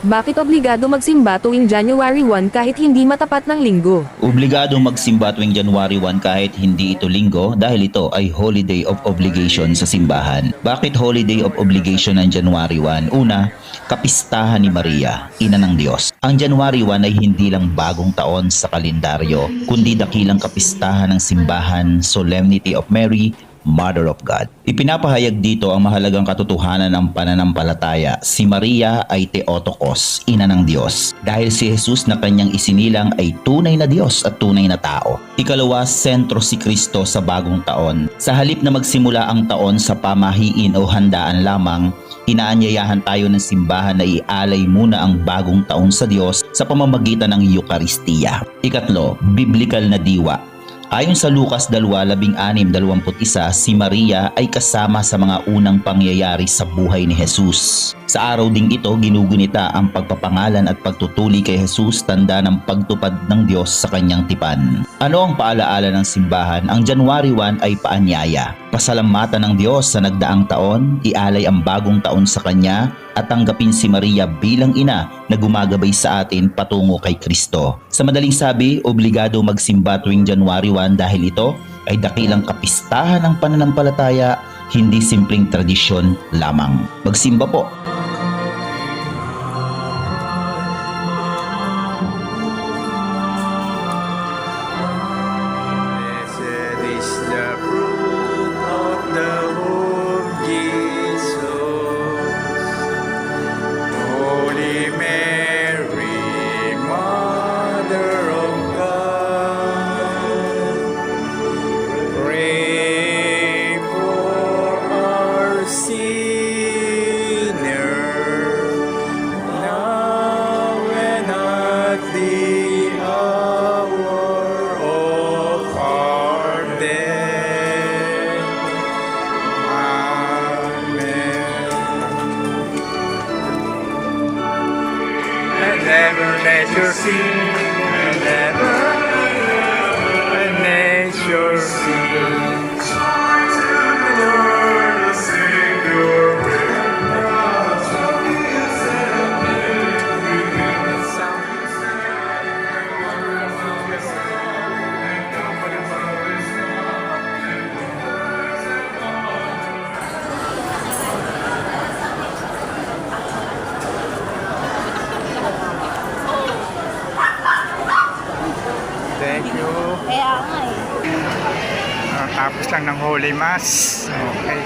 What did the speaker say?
Bakit obligado magsimba tuwing January 1 kahit hindi matapat ng linggo? Obligado magsimba tuwing January 1 kahit hindi ito linggo dahil ito ay holiday of obligation sa simbahan. Bakit holiday of obligation ng January 1? Una, kapistahan ni Maria, ina ng Diyos. Ang January 1 ay hindi lang bagong taon sa kalendaryo, kundi dakilang kapistahan ng simbahan, Solemnity of Mary, Mother of God. Ipinapahayag dito ang mahalagang katotohanan ng pananampalataya. Si Maria ay Theotokos, ina ng Diyos. Dahil si Jesus na kanyang isinilang ay tunay na Diyos at tunay na tao. Ikalawa, sentro si Kristo sa bagong taon. Sa halip na magsimula ang taon sa pamahiin o handaan lamang, inaanyayahan tayo ng simbahan na ialay muna ang bagong taon sa Diyos sa pamamagitan ng Eukaristiya. Ikatlo, biblikal na diwa. Ayon sa Lucas 2:16-21, si Maria ay kasama sa mga unang pangyayari sa buhay ni Jesus. Sa araw ding ito, ginugunita ang pagpapangalan at pagtutuli kay Jesus, tanda ng pagtupad ng Diyos sa kanyang tipan. Ano ang paalaala ng simbahan? Ang January 1 ay paanyaya. Pasalamatan ng Diyos sa nagdaang taon, ialay ang bagong taon sa Kanya at tanggapin si Maria bilang ina na gumagabay sa atin patungo kay Kristo. Sa madaling sabi, obligado magsimba tuwing January 1 dahil ito ay dakilang kapistahan ng pananampalataya, hindi simpleng tradisyon lamang. Magsimba po! Blessed is the fruit of the womb, Jesus. Holy Mary, Mother of God, pray for our sinners, now and at the hour of our death. Amen. And never let your sin, and never let your sin. Lord, the Savior, thank you. Kaya nga eh. Tapos lang ng Holy Mass. Okay.